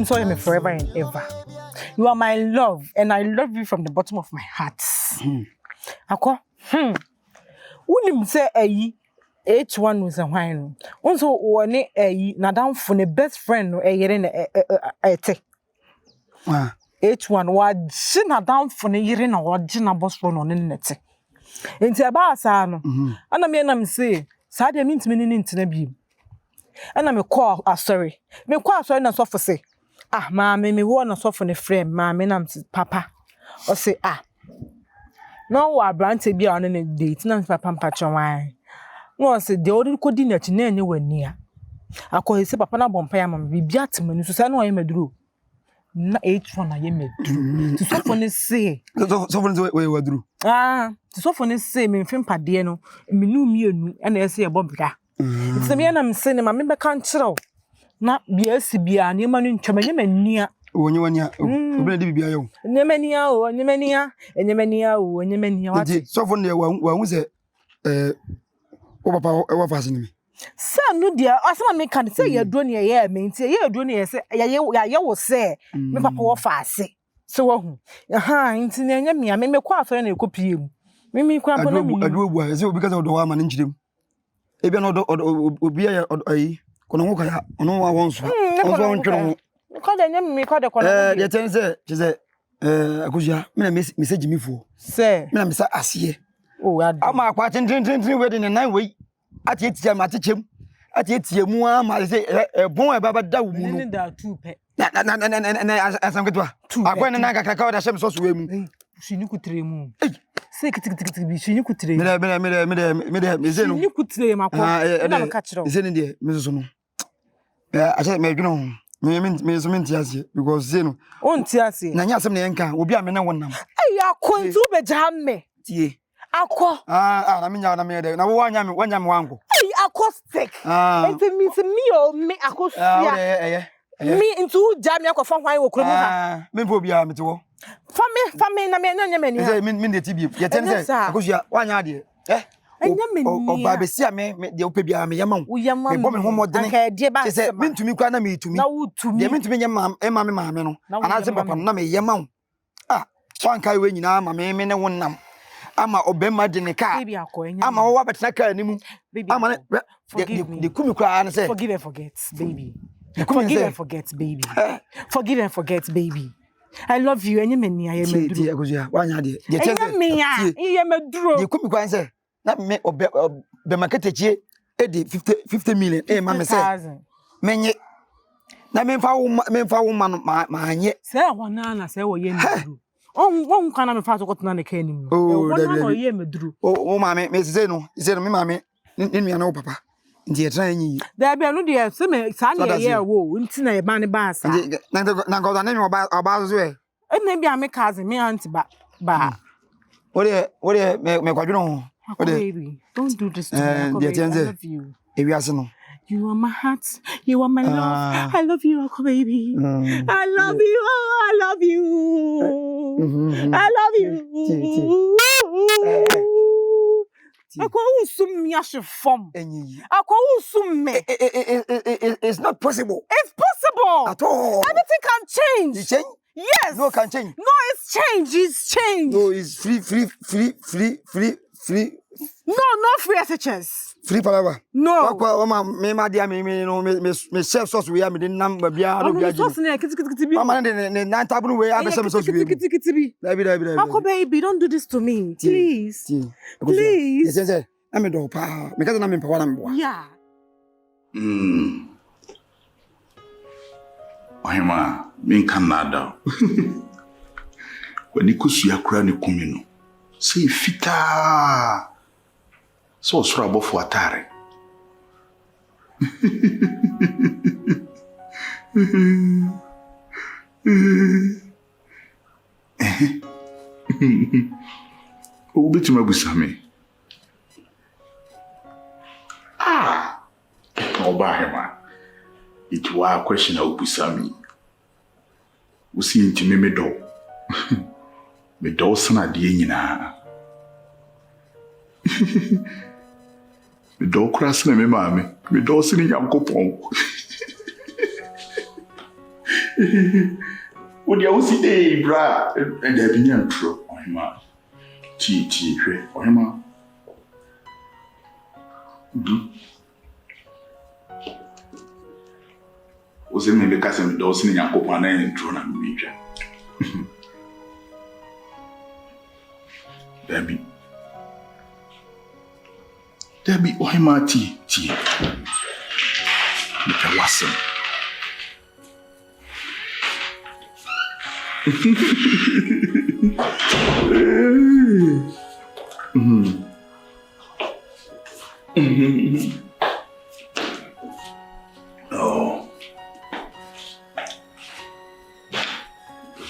saw me forever and ever. You are my love, and I love you from the bottom of my heart. Ako, Unim say H1 was a wine. Also, one Nadam for the best friend no H1 was Jina down for the year in a Jina boss phone on the net. Into a bar, son. And I mean, say, Sadia means meaning into the beam. And I'm a call, sorry. Me call, sorry, and so for say. Mammy, me want to soften a frame, mammy, and papa. Or say, no, I brand to be on a date, none for Pampacha wine. No, said the old could dinner to anywhere near. I call his papa bompayam, be beatman, to say no, I may do. Na H1 I am to soften say. Soften way we drew. To soften say, me film padiano, me knew and I say a bobra. It's the man I'm saying, my member can't show. Na biasi bia ni manu ntwamanya mania wonyanya obere de bibia yo nyemania o nyemania what so for ne wa hu se o papa e fa asini mi sa no dia asema me kan say ye do ne ye me nti ye do ne ye se ye wo se me papa wo fa ase so wo hu nti ne nyamia me kwa afere na ekopie mu me kwa pona mi adu obu a se obi ka se odo wa ma ne nchirem ebia no obi ya ayi kono ho kaya ono wa wonso onso ntwero ko da nyam mi ko da kono de tense chize akujia me na message mi fu se me na mesa asiye ama akwa tintintin we de ne nan we ati etia ma techem ati etia mu ama se bon e baba da wo mu no da tu pe na asam ketwa akwa ne na kakaka da shem so so we mu shini kutre mu se kitikiti bi shini kutre me ze no shini kutre makwa na maka kiro ze ne de me so no acha me dwuno me so mentiase because ze no on tiase na nya asem na yenka obi a me na wonam akontu be jamme tie akọ na me nya na me de na wo wanya me wango acoustic it means me acoustic me into jam yakofan hwan wo kromu ha me mpo bia mete wo fami na me nya me ni ha me de tibie ye tem se akosua wanya ade enya me ni oba be sia me de opa bia me yema me bo me homodene se me ntumi kwa na me tumi na wutumi de me ntumi nyema me maame no anaze papa na me yema wankai we nyina ma me ne wonnam ama obema de ne ka ama wo wabetena ka animu ama de kumi kwa na se forgive and forget baby forgive and forget baby forgive and forget baby I love you enye meni aye meduru ti akosua wanya de enye me ya iye meduru de kumi kwa se na me be maketechie edi 50 million ma me se menye na me mfa wo ma anye se wona na se wo ye meduru on kana me fa so kotuna ne ka animu wona no ye meduru o ma me se no me ma me ni nua na wo papa nti e tra enyi da bia no de se me sa na ye wo nti na e ba ne ba asa na ngoda na me oba so e na bia me cousin me auntie ba What me kwadwono ho baby don't do this to me I love you ewiase no you are my heart you are my love I love you Uncle baby I love you I love you I love you Akwa usum mi ashifom enyi akwa usum me it's not possible it's possible at all everything can change it change yes no can change no it's change no it's free no free SHS free palava no kwa me ma dia me no me chef sauce we am de nam ba bia no bia sauce na kitikiti bi mama ne na tabunu we abese me sauce we kitikiti bi dabi Uncle baby don't do this to me please please yes I me do pa me kaza na me pa na me boa yeah Ohima min Canada when ikusu akura ne kumi no say fita so sura bofo atare o bitima busame Obahema it was a question of busame usi ntimi medo me do sana de nyina me do krasna me maame me do sini yankopon Would you see the bra and the opinion true on him? Tea, on him. Was it maybe Cassim Dawson in Yakopana and Trona Major? Debbie, why my tea? Mr. Watson. Oh.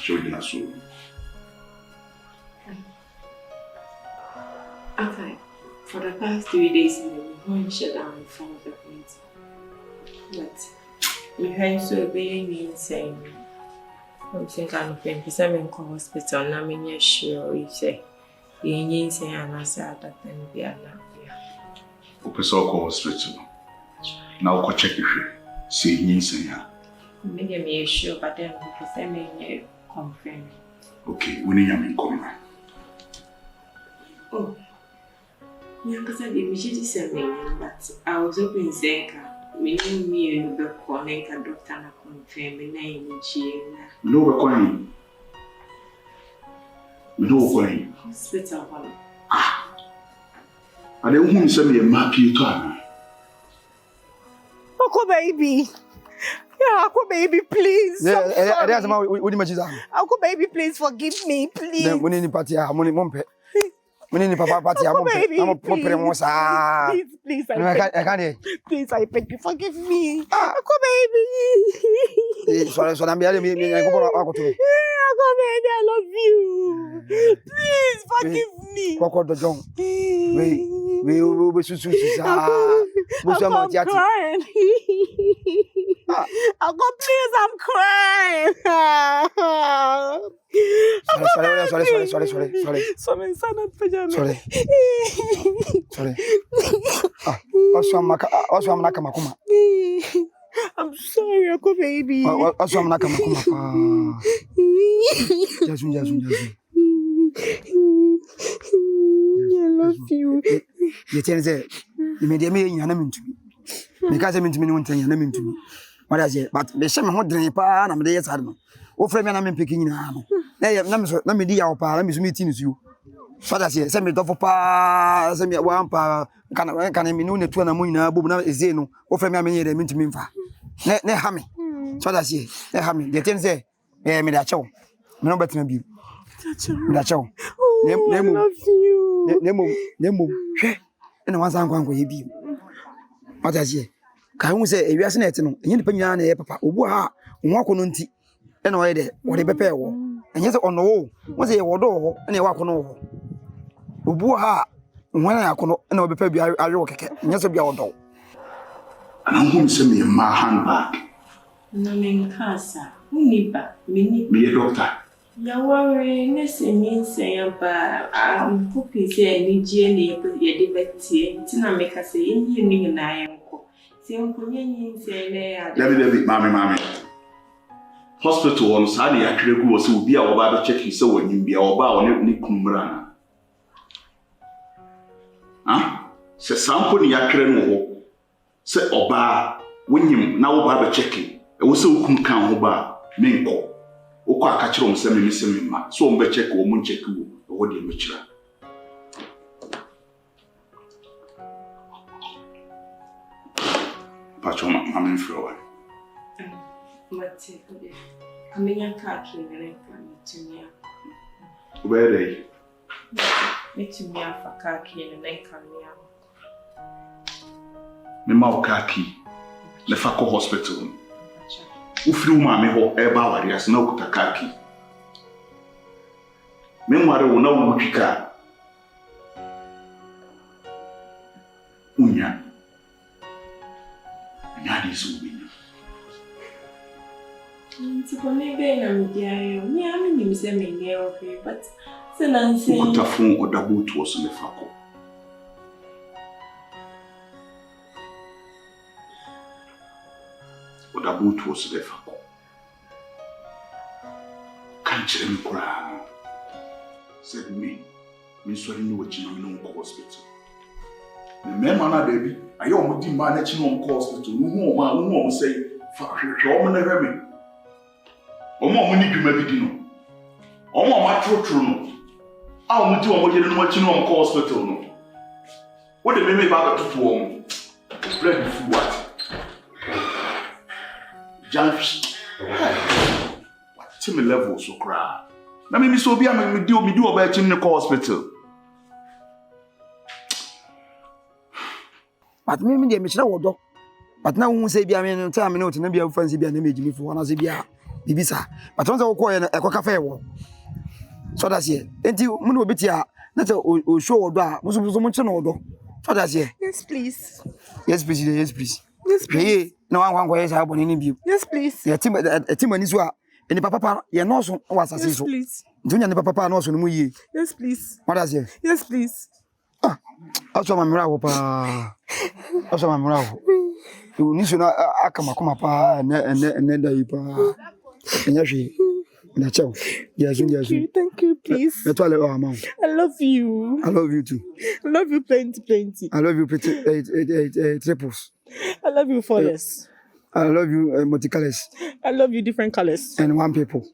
Children are so. Okay. For the past 3 days, we won't shut down in front of the point. But you heard so being insane. I'm thinking I'm going to send me to hospital. And I'm sure you say you're insane and I said that and be a Opeso hospital. Now go check if you see insane. Maybe I'm sure, but then because I may confirm. Okay, we need to come. Oh. Because I didn't say but I was hoping say we knew me and the connect a doctor and confirm the name in China. No, we're going. We know we're going. Hospital. I don't want to send me a map you to Uncle baby. Yeah, Uncle baby, please. Yeah, that's my what do you Uncle baby, please forgive me, please. Then we need party, I'm only one pet. We need Papa party, I'm please, I can't. Please, I beg you, forgive me. Uncle baby. Sorry, I'm behind me. Uncle baby, I love you. Please forgive me. Coco the John. We will be so I'm crying. Uncle, please, I'm crying. Sorry. Also, I'm not Kamakuma. I'm sorry, Uncle baby. Also, I'm not Kamakuma. I love you. You tell me, you made me in an to me. Because I'm into me, one thing, and I'm into me. What I say, but the same hot drink, and I'm there. I don't know. Oh, friend, I'm picking now. Let me dear, let me meet you. So that's it. Send me to pa, send me one pa. Can I mean, no, 2 and a moon, Bubna is Zeno. Oh, friend, I'm here, mean to me. Ne hammy. So that's it. Ne hammy. The thing say, eh, me that show. No better than you. That show. I love you. Nemo. And once I'm going to be. What I say. Can you say, if you are saying, you depend on papa, or walk on tea. And why there, what a prepare. And yes, on the wall, was a wall, and a walk on over. Ubuha, when I can not be paid, I walk again. Yes, be our dog. And I'm going to send me my handbag. No, mean, Casa, Uniba, me a doctor. You're worrying, this means saying, but I'm hoping say, I need you, but you're debating. Tina make us say, you and I am. See, Uncle Yen say, let me, mammy. Hospital on Sunday, I could go so be our Bible check so when you be our bow on it, Kumbrana. Ah, say something ya creno. Say Oba, when you now Bible checking, it was so come Oba, Minko. Oka catch on semi missing ma, so on check or moon check you, or what do you mature? Patch on my mammy floor. But I mean, I can't kill and to me. Where they? Make me up for khaki and then come here. Me mau khaki. Le fako hospital. Ufiri mama ho eba warriors na okuta khaki. Me nware wo na wo twika. Unya. Nyadi so bi. It's only being a media. Me, I mean, you say me, okay, but so Nancy. Okuta phone or double to us le fako. Or double to us le fako. can't tell me cry. Said me sorry no what you know hospital. The man na baby, I almost did manage no hospital. No say fuck you never me. Omo money dwuma bi di no. Omo ma trotro no. A omo di omo yere no ma chi no hospital no. What the me ba to omo. Bread food what? Gyamfi. What team level so cry. Na me so bi am me di oba chi no hospital. But me dey me chira wodo. But now who say bi am no time no tena bi afansi bi na me jimi fo na say bi bibisa. But once we call e cafe wo. So that's here. Enti mu no obitia na say o show wodo a muso mo che no wodo. So that's here. Yes, please. Yes, please. Yes, please. Yes, please. Hey, no one go yes abon ni bi. Yes, please. Ya team ani so a eni papa ye no so wa asase so. Yes, please. Ntunya ni papa no so no mu yi. Yes, please. What that's here? Yes, please. Ah. Also my mira wo pa. Also my mira wo. You so na akama kuma pa ene da yi pa. Enya hwe. Na chao. Yes. Thank you, please. I love you. I love you too. I love you plenty. I love you pretty triples. I love you fours. I love you multicolors. I love you different colors. And one people.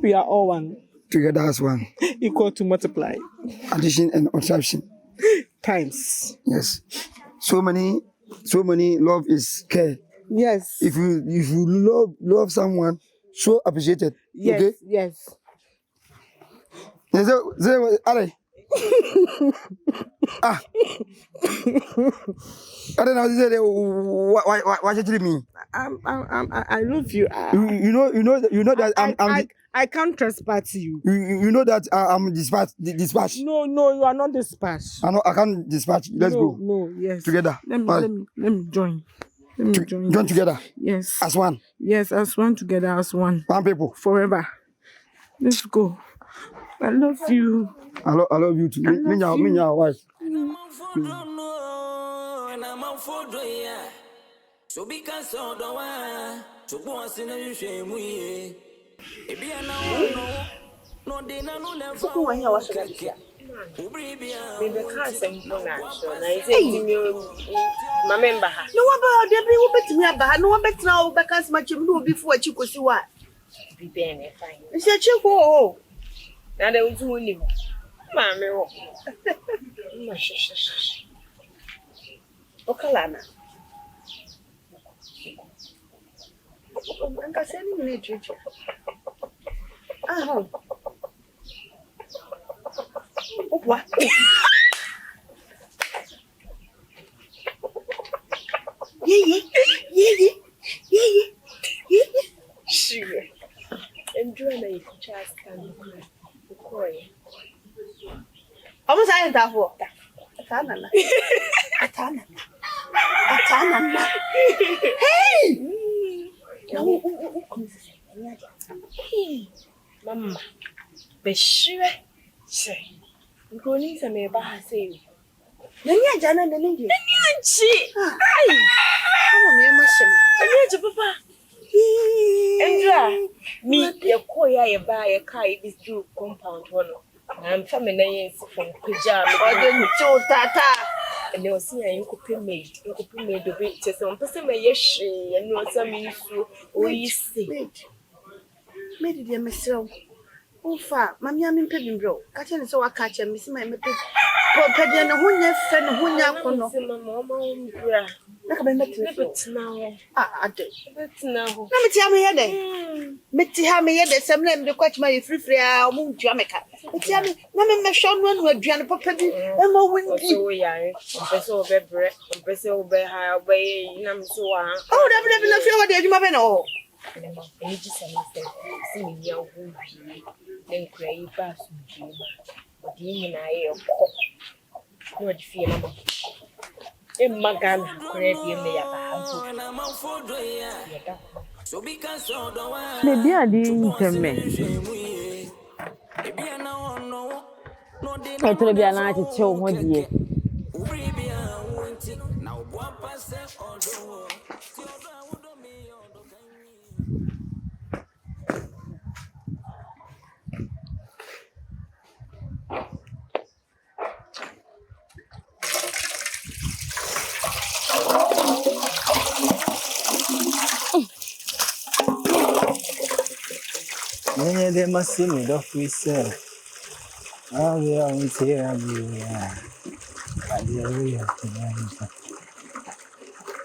We are all one. Together as one. Equal to multiply. Addition and subtraction. Times. Yes. So many love is care. Yes. If you love someone, so appreciated. Yes. Okay? Yes. Are I don't know. Why you telling me? I love you. You know that I can't trespass you. You know that I'm dispatch. No, you are not dispatched. I can't dispatch. Let's go. No, yes. Together. Let me join. Join together. Yes. As one. Yes, as one together, as one. One people. Forever. Let's go. I love you. I love you too. Me your wife. So because of the one, so once in a shame we no dinner no level. Who when you was baby can't say no natural. I say my member. No about the be wo betimi aba no wo betra wo bekas ma chem no obi fu achi kosi wa. Vivian fine. Nse chi ko o. Na de untu woni. Ma me wo. Ma Okalana. Anka seni ni chicho. Aha. Opa. Ye. Sure. Enjoy my chance can koi. Omo sa enta fo. Atana. Hey! No, Mama. Be sure. Say. Ngoni sa me ba say. Nani ajana nani ngi. Anchi. Ai. Omo me mashem. Anchi papa. Endra. Me ye koya ye ba ye kai this do compound one. I'm family na yen si from pajama. Ode ncho tata. And you see, I could pay me the bit to some person may yes, and no some issue. Oh, you see. Made dear myself. Oh, far, Mammy, I'm in Pebble Bro. Catching so I catch and miss my method. Poor Peddy and who your friend who your mamma. Look at now. I do. But now, let me tell me a day. Mitty Hammy, yes, some name to catch my free moon Jamaica. Tell me, no, me shown one who had Papa and more windy. So, yeah, Professor Bebre, Professor Beha, way, Nam so. Oh, never feel what you have all. And just see me young wound, then cray bass with you. But you and I are not fear. In Magan, Caribbean, they are Maybe I didn't tell me. I told you I to show what you. Any of them must see me, Dr. Sir. Oh, yeah, I'm here.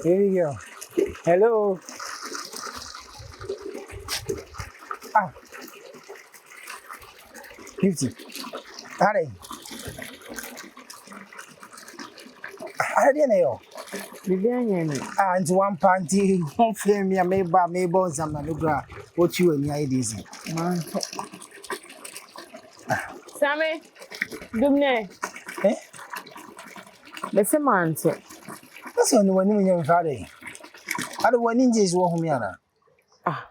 Here we go. Hello. Ah, Gifty. Maddie. I didn't know. Vivian, And one panty, one flame, ya may buy me bones and my what you and your ideas. Sammy, Dumne, Eh? the same answer. That's only one in your Friday. I don't want ninjas walk me. Ah,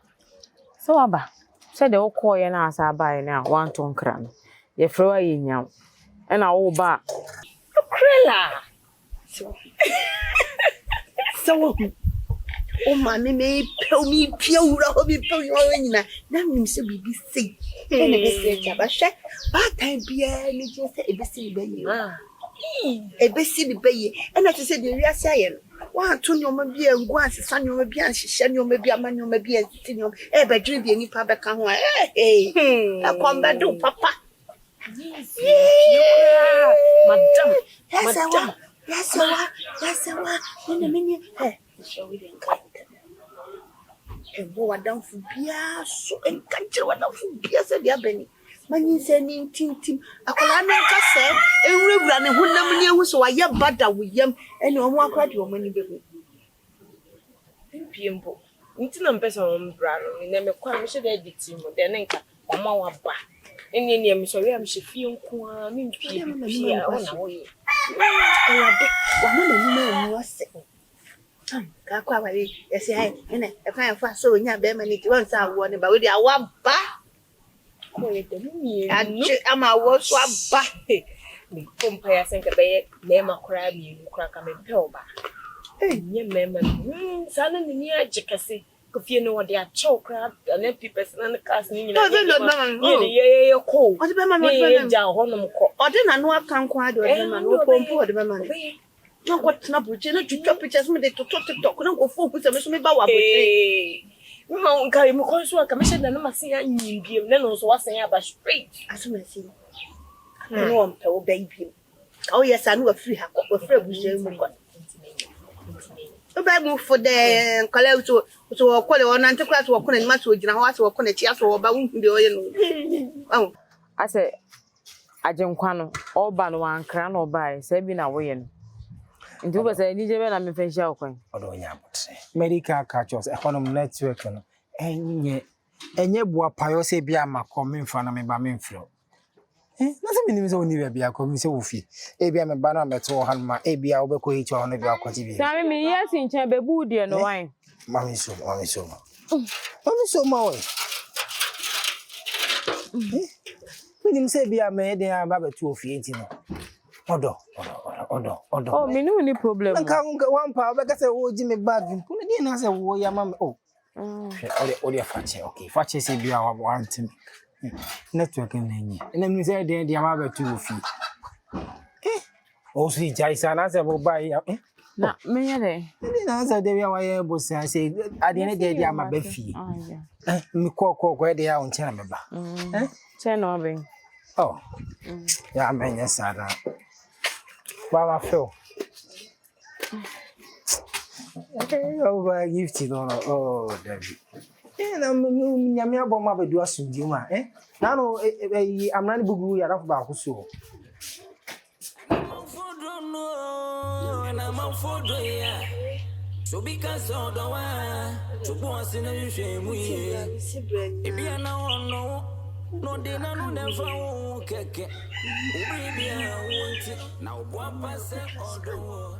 so Abba said the old coy and as I buy now, 1 ton cram. You throw in you, and I will back. Krela. So oh mammy may tell me pure hobby tell you all. That means to be sick. And a bit of a shack. But I be a just a bessy bay. A bessy bay. And as I said, we are saying, 1 2 your maybe and once, son, you may be and she send you maybe a man, you may be a senior, ever dream any papa can wear. Hey, I come back to papa. Madam, madam. Yes, I in a minute. Hey, shall we then come? And go down for beer, so and country what down for beer, said the Benny. Money sending team. A colonel said, and we ran a woman was so I am butter with yam, and no more quite your money baby. Pimple. Intin person on Brown, and then a quite should edit him, then anchor, or more back. And then I'm sorry, I'm she feel cool, mean Pia on away. I was sick. Kakawari, yes, I and a kind of fast so in your bed, once I won about with your one back. I'm a world swap back. The compare think a bed, name a crab, you crack a pill back. Hey, your member, son in the near Jackassy. If you know what they are choke crab, and then people and the cousin, yeah, cool. What about my down Honum? Or then I know I can't quite do it, man. What for the money? No, what's not with you to drop it as me to talk, no go for with a mission about. No, carry me close to a commission and I must see you, then also was saying about straight. As we see, I know I'm told baby. Oh, yes, I know a free hack or free with Bible for the color to call on Antichrist or calling much with your house or connect us or about the oil. Oh, I say, I don't want all ban one crown or buy, saving away. And do was a Niger and I'm a facial coin. Although, yeah, medical catchers, economic network, and yet, what Piose be a coming from me by me flow. Nothing means only be a commission fee. Abi am a banner metal handma, Abi I'll be quite on the quantity. Sammy, me, yes, in chamber booty and wine. Mammy so my way. When him say be a maid, they are about 2 feet. Odo. Oh, me no any problem. I can't go 1 pound because I owe Jimmy bag. Put it in as a warrior, mamma. Oh, your fatty. Okay, fatty say be our warranty. Networking, and then we said the amount 2 feet. Oh, sweet Jason, as I will buy. Not me, and then answer the way I was say, at the end of the day, I'm a bed fee. Me call where they are on Chanamaba. 10 or oh, yeah, man, yes, Sarah. Well, I feel. Oh, Gifty, oh, David. I'm about my do us in Juma, eh? Now, I'm not boo, you're off about so. So because all the while, to once in a shame, we if you know, no dinner, no never cake. Now, what pass all the world?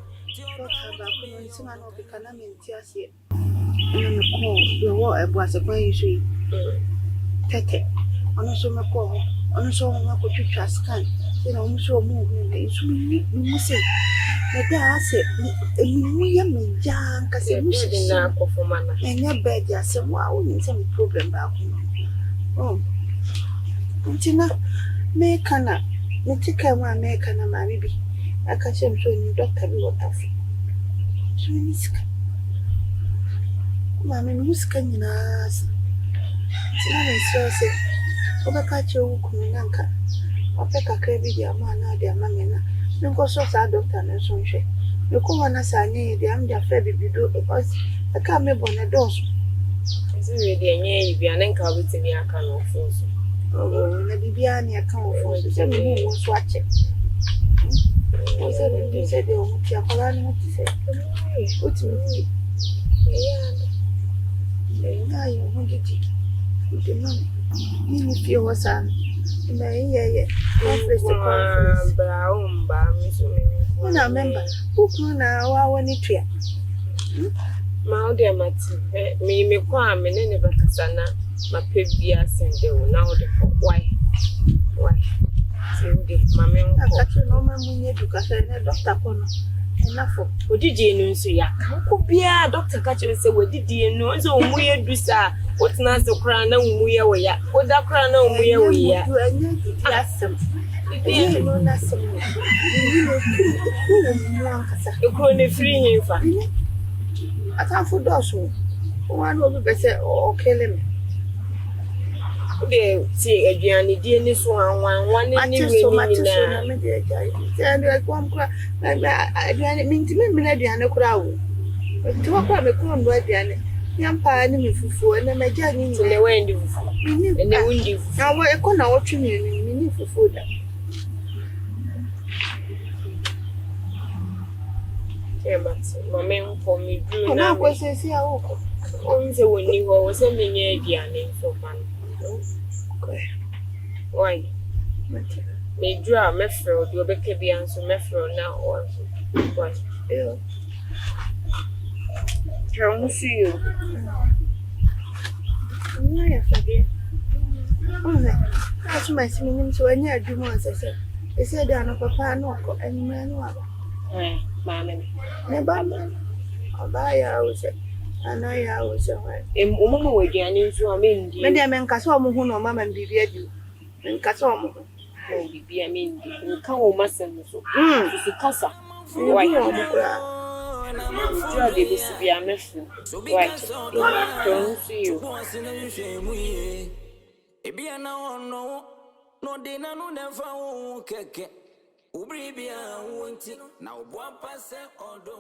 I was a boy, you Tete. On so my call, on so my computer scan, then I'm so moving. It's me say. But I said, we are me young, because I'm not for man. And your bed, I said, wow, some problem about him. Oh, Tina, make a take care one, make a maybe. I can show you, Doctor, what of so nice. Mammy, who's can you ask? So say, Obeka che wo kunu nanka. Ope kakra bi dia ma na dia ma me na. Nko so sa doctor na so nhwe. Me ko wana sa anye dia am dia fa bibido because aka me bone dos. Ese we dia nye bia na nka obetimi aka no fo so. Oh, na bibia ni aka wo fo so. Se me hu wo so ache. O se me se de o mu ti akola ni ti se. O ti mi. Yeah, you want to get the money. You feel what's on. Yeah. Conference to conference. Brown, Miss When I remember, who can now when it here? My dear Matty, me quam and never Cassana, my pibia send you now the why? Mammy, I got you no man when you took us a doctor. Enough for what did you know? So, ya could be a doctor catcher say, what did you know? So, we do, sir. What's not the crown? We are ya. What that crown? We are ya. You know, that's some. You couldn't free him for. I can't for those who one will be better or kill him. They see a Gianni, dear, this one in so much. And like one cry, I didn't mean to me, Diana crowd. But to walk on the corn, where Diana, young pioneer for and my journey to the way and the windy. Now, what I couldn't watch you for food. Mamma for me, do not was a see how only when you was a mini Diana so fun. Why? May draw Mefro, do Becky be answer Mefro now or what? Don't see you. That's my singing to any arguments. I said, they said, Papa, no, any man. Mammy, never. I'll buy a house. And I was away. A woman with Janine, so I mean, many a man Cassom who no mamma and be you. And Cassom will be, I mean, you can't master so. It's a casa. Why, you to be a nephew. Right, don't see you. No, they no never won't keke. Ubribia won't now one pass or do.